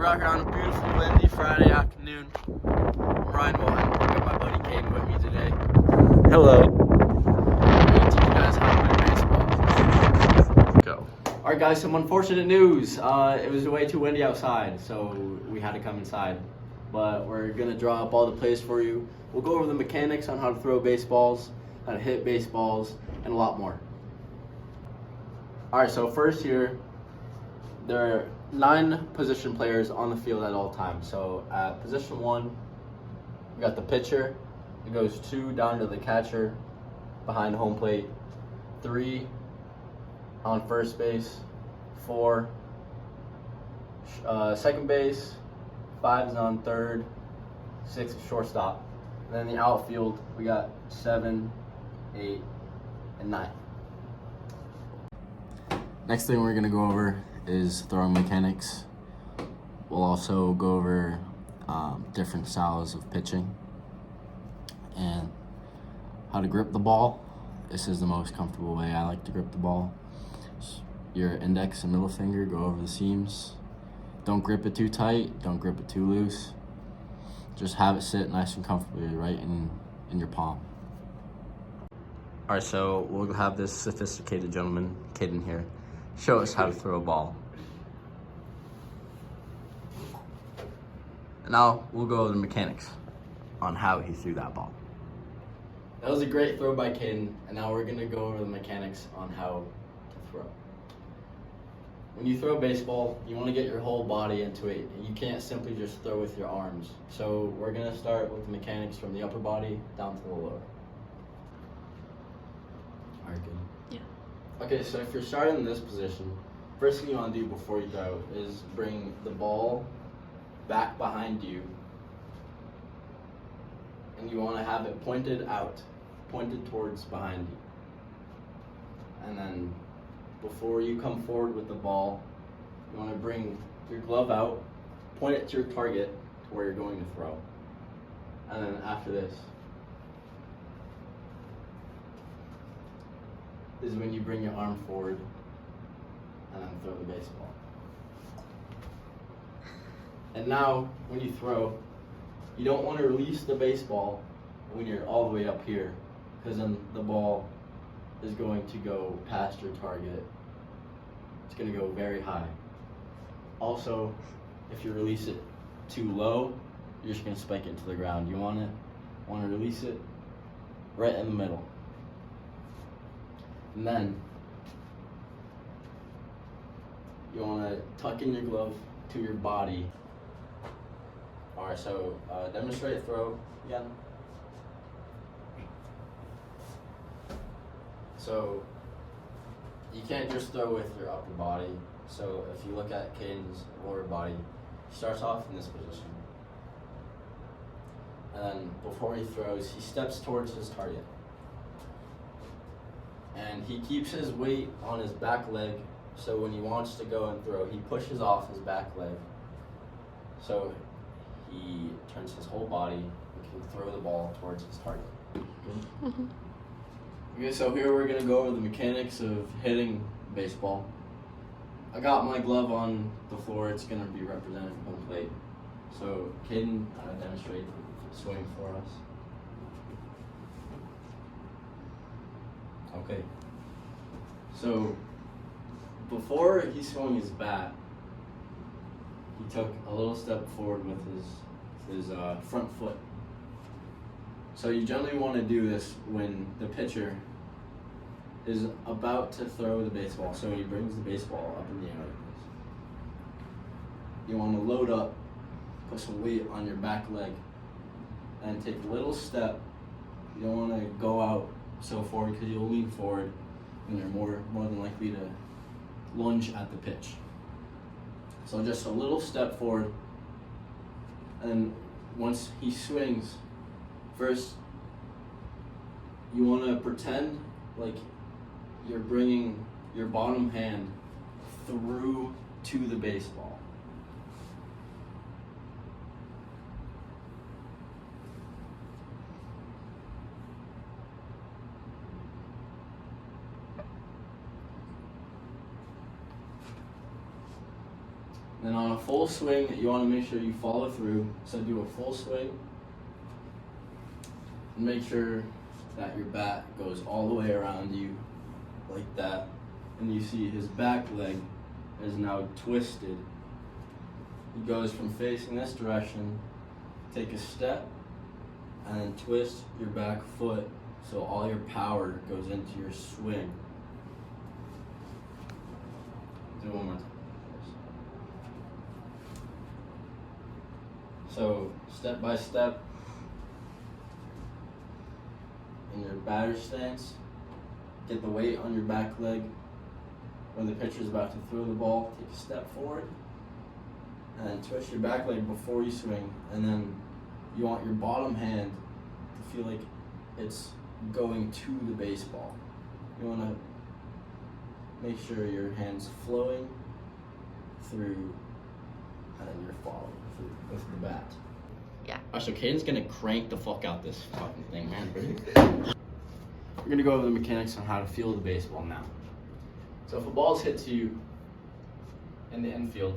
We're out here on a beautiful, windy Friday afternoon. I'm Ryan Walton. I got my buddy Caden with me today. Hello. I'm going to teach you guys how to play baseball. Go. Alright guys, some unfortunate news. It was way too windy outside, so we had to come inside. But we're going to draw up all the plays for you. We'll go over the mechanics on how to throw baseballs, how to hit baseballs, and a lot more. Alright, so first here, there are 9 position players on the field at all times. So at position 1, we got the pitcher. It goes 2 down to the catcher behind home plate, 3 on first base, 4 second base, 5 is on third, 6 is shortstop. And then the outfield, we got 7, 8, and 9. Next thing we're going to go over is throwing mechanics. We'll also go over different styles of pitching and how to grip the ball. This is the most comfortable way I like to grip the ball. Your index and middle finger go over the seams. Don't grip it too tight, don't grip it too loose. Just have it sit nice and comfortably right in your palm. Alright, so we'll have this sophisticated gentleman, Caden here, show us how to throw a ball. And now we'll go over the mechanics on how he threw that ball. That was a great throw by Caden, and now we're gonna go over the mechanics on how to throw. When you throw a baseball, you wanna get your whole body into it. You can't simply just throw with your arms. So we're gonna start with the mechanics from the upper body down to the lower. All right, good. Yeah. Okay, so if you're starting in this position, first thing you want to do before you throw is bring the ball back behind you, and you want to have it pointed out, pointed towards behind you. And then before you come forward with the ball, you want to bring your glove out, point it to your target to where you're going to throw. And then after this is when you bring your arm forward and then throw the baseball. And now, when you throw, you don't want to release the baseball when you're all the way up here, because then the ball is going to go past your target. It's going to go very high. Also, if you release it too low, you're just going to spike it to the ground. You want to release it right in the middle. And then you want to tuck in your glove to your body. Alright, so demonstrate throw again. So you can't just throw with your upper body. So if you look at Caden's lower body, he starts off in this position. And then before he throws, he steps towards his target. And he keeps his weight on his back leg, so when he wants to go and throw, he pushes off his back leg. So he turns his whole body and can throw the ball towards his target. Mm-hmm. Okay, so here we're gonna go over the mechanics of hitting baseball. I got my glove on the floor. It's gonna be represented from home plate. So Caden, demonstrate swing for us. Okay. So before he swung his bat, he took a little step forward with his front foot. So you generally want to do this when the pitcher is about to throw the baseball. So he brings the baseball up in the air like this. You want to load up, put some weight on your back leg, and take a little step. You don't want to go out so forward because you'll lean forward and you're more than likely to lunge at the pitch. So just a little step forward, and once he swings, first you want to pretend like you're bringing your bottom hand through to the baseball. Then on a full swing, you want to make sure you follow through. So do a full swing. And make sure that your bat goes all the way around you like that. And you see his back leg is now twisted. He goes from facing this direction, take a step, and then twist your back foot so all your power goes into your swing. Do it one more time. So, step by step, in your batter's stance, get the weight on your back leg. When the pitcher's about to throw the ball, take a step forward, and then twist your back leg before you swing, and then you want your bottom hand to feel like it's going to the baseball. You want to make sure your hand's flowing through, and then you're following through with the bat. Yeah. Alright, so Caden's gonna crank the fuck out this fucking thing, man. We're gonna go over the mechanics on how to field the baseball now. So if a ball's hit to you in the infield,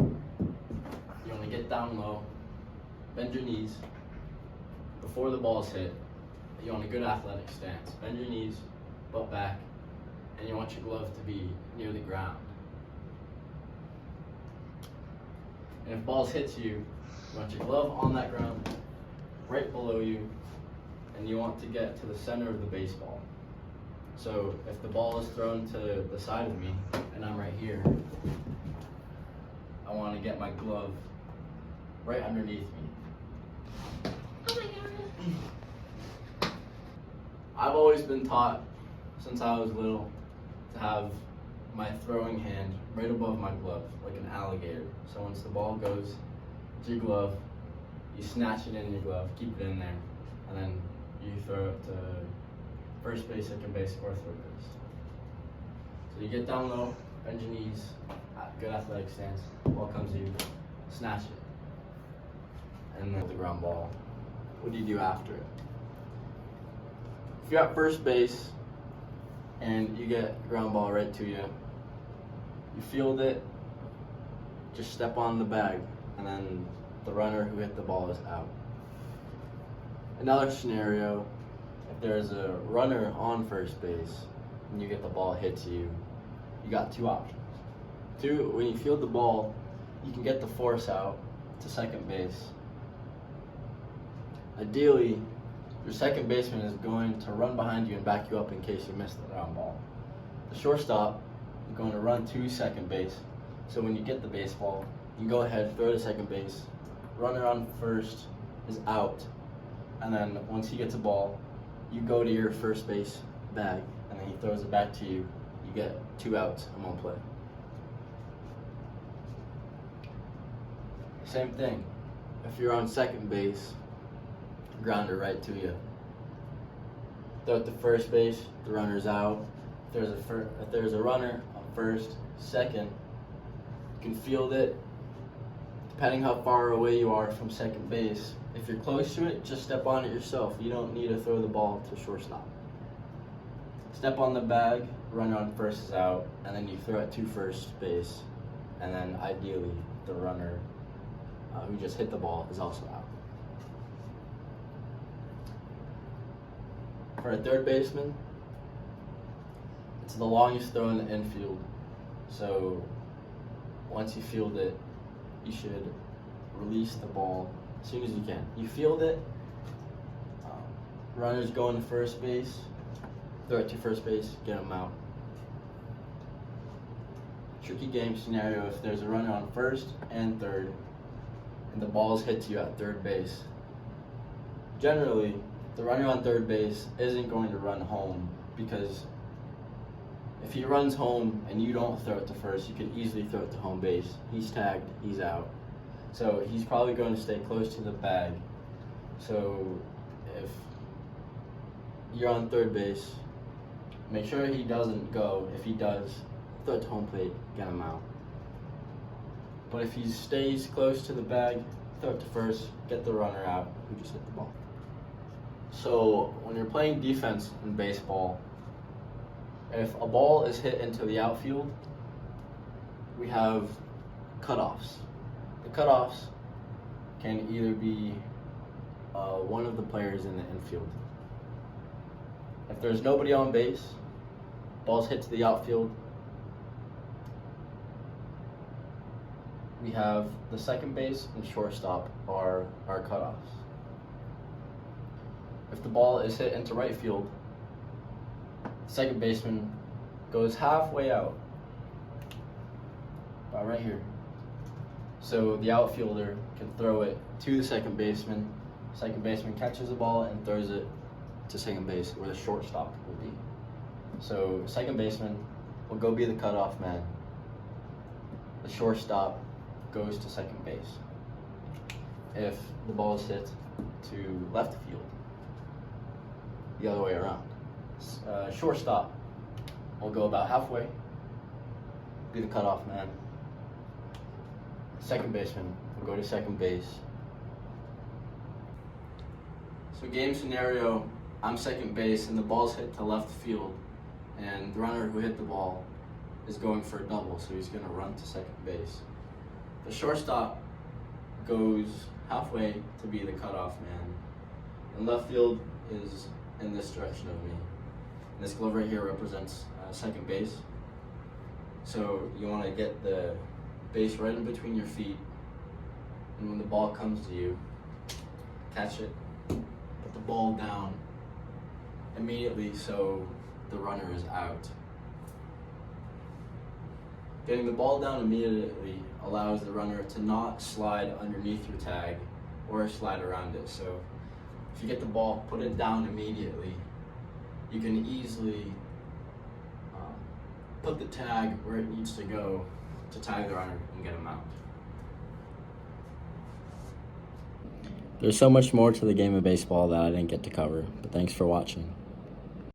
you want to get down low, bend your knees before the ball's hit. You want a good athletic stance. Bend your knees, butt back, and you want your glove to be near the ground. And if balls hit you, you want your glove on that ground, right below you, and you want to get to the center of the baseball. So if the ball is thrown to the side of me, and I'm right here, I want to get my glove right underneath me. Oh my god. I've always been taught, since I was little, to have my throwing hand right above my glove, like an alligator. So once the ball goes to your glove, you snatch it in your glove, keep it in there, and then you throw it to first base, second base, or third base. So you get down low, bend your knees, good athletic stance, ball comes to you, snatch it. And then the ground ball. What do you do after it? If you're at first base and you get ground ball right to you, you field it, just step on the bag, and then the runner who hit the ball is out. Another scenario, if there's a runner on first base and you get the ball hit to you, you got two options. Two, when you field the ball, you can get the force out to second base. Ideally, your second baseman is going to run behind you and back you up in case you miss the ground ball. The shortstop is going to run to second base, so when you get the baseball, you go ahead, throw to second base, runner on first is out, and then once he gets a ball, you go to your first base bag, and then he throws it back to you. You get 2 outs in 1 play. Same thing. If you're on second base, grounder right to you. Throw it to first base, the runner's out. If there's a runner on first, second, you can field it. Depending how far away you are from second base, if you're close to it, just step on it yourself. You don't need to throw the ball to shortstop. Step on the bag, runner on first is out, and then you throw it to first base, and then ideally the runner who just hit the ball is also out. For a third baseman, it's the longest throw in the infield. So once you field it, you should release the ball as soon as you can. You field it, runners going to first base, throw it to first base, get them out. Tricky game scenario if there's a runner on first and third, and the ball's hit to you at third base. Generally, the runner on third base isn't going to run home, because if he runs home and you don't throw it to first, you can easily throw it to home base. He's tagged, he's out. So he's probably going to stay close to the bag. So if you're on third base, make sure he doesn't go. If he does, throw it to home plate, get him out. But if he stays close to the bag, throw it to first, get the runner out who just hit the ball. So when you're playing defense in baseball, if a ball is hit into the outfield, we have cutoffs. The cutoffs can either be one of the players in the infield. If there's nobody on base, balls hit to the outfield, we have the second base and shortstop are our cutoffs. If the ball is hit into right field, the second baseman goes halfway out, about right here. So the outfielder can throw it to the second baseman. Second baseman catches the ball and throws it to second base where the shortstop will be. So second baseman will go be the cutoff man. The shortstop goes to second base. If the ball is hit to left field, the other way around. Shortstop will go about halfway, be the cutoff man. Second baseman will go to second base. So game scenario, I'm second base and the ball's hit to left field, and the runner who hit the ball is going for a double, so he's going to run to second base. The shortstop goes halfway to be the cutoff man, and left field is in this direction of me. And this glove right here represents second base. So you want to get the base right in between your feet, and when the ball comes to you, catch it, put the ball down immediately so the runner is out. Getting the ball down immediately allows the runner to not slide underneath your tag or slide around it. So if you get the ball, put it down immediately, you can easily put the tag where it needs to go to tag the runner and get him out. There's so much more to the game of baseball that I didn't get to cover, but thanks for watching.